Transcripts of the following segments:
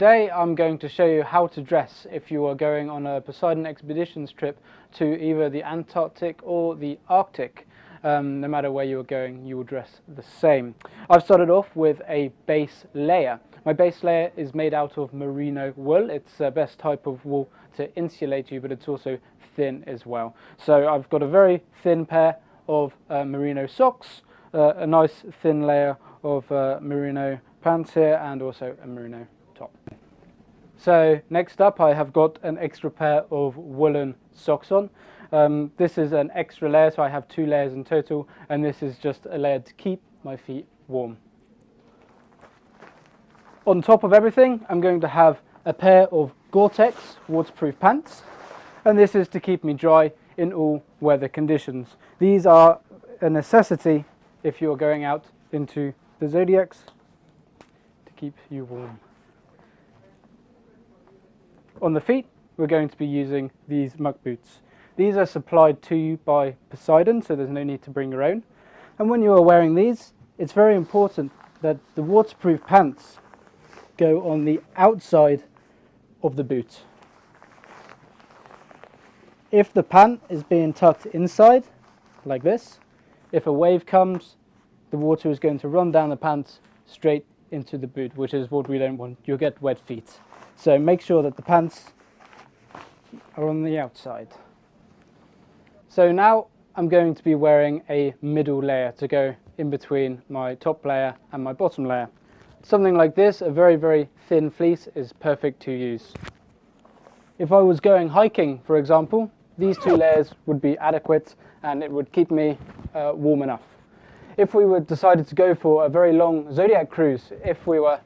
Today I'm going to show you how to dress if you are going on a Poseidon Expeditions trip to either the Antarctic or the Arctic. No matter where you're going, you will dress the same. I've started off with a base layer. My base layer is made out of merino wool. It's the best type of wool to insulate you, but it's also thin as well. So I've got a very thin pair of merino socks, a nice thin layer of merino pants here, and also a merino top. So next up I have got an extra pair of woolen socks on. This is an extra layer, so I have 2 layers in total, and this is just a layer to keep my feet warm. On top of everything, I'm going to have a pair of Gore-Tex waterproof pants, and this is to keep me dry in all weather conditions. These are a necessity if you're going out into the zodiacs to keep you warm. On the feet, we're going to be using these muck boots. These are supplied to you by Poseidon, so there's no need to bring your own. And when you are wearing these, it's very important that the waterproof pants go on the outside of the boot. If the pant is being tucked inside, like this, if a wave comes, the water is going to run down the pants straight into the boot, which is what we don't want. You'll get wet feet. So make sure that the pants are on the outside. So now I'm going to be wearing a middle layer to go in between my top layer and my bottom layer. Something like this, a very, very thin fleece, is perfect to use. If I was going hiking, for example, these 2 layers would be adequate and it would keep me warm enough. If we were decided to go for a very long zodiac cruise, if we were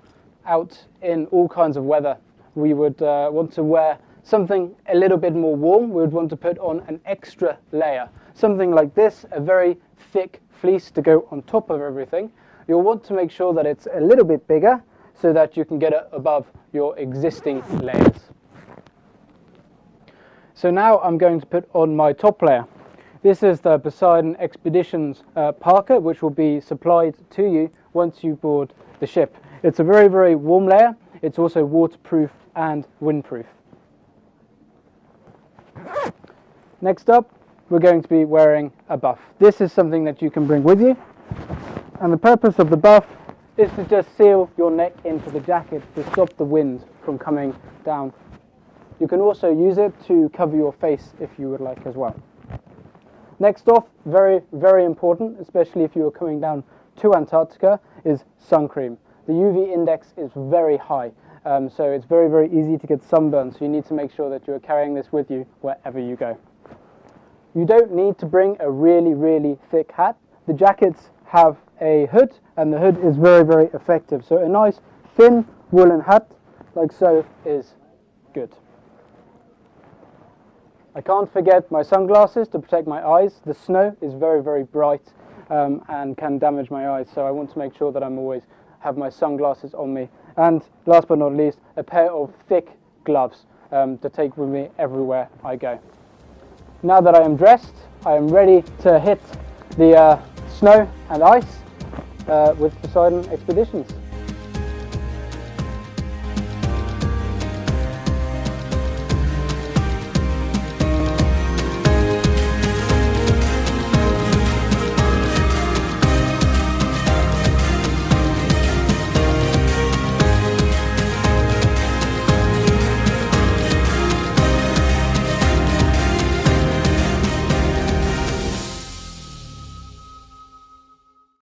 out in all kinds of weather, we would want to wear something a little bit more warm. We would want to put on an extra layer. Something like this, a very thick fleece to go on top of everything. You'll want to make sure that it's a little bit bigger so that you can get it above your existing layers. So now I'm going to put on my top layer. This is the Poseidon Expeditions parka, which will be supplied to you once you board the ship. It's a very, very warm layer. It's also waterproof and windproof. Next up, we're going to be wearing a buff. This is something that you can bring with you, and the purpose of the buff is to just seal your neck into the jacket to stop the wind from coming down. You can also use it to cover your face if you would like as well. Next off, very, very important, especially if you are coming down to Antarctica, is sun cream. The UV index is very high, so it's very, very easy to get sunburned, so you need to make sure that you are carrying this with you wherever you go. You don't need to bring a really, really thick hat. The jackets have a hood, and the hood is very, very effective. So a nice thin woolen hat, like so, is good. I can't forget my sunglasses to protect my eyes. The snow is very, very bright and can damage my eyes, so I want to make sure that I'm always have my sunglasses on me. And last but not least, a pair of thick gloves to take with me everywhere I go. Now that I am dressed, I am ready to hit the snow and ice with Poseidon Expeditions.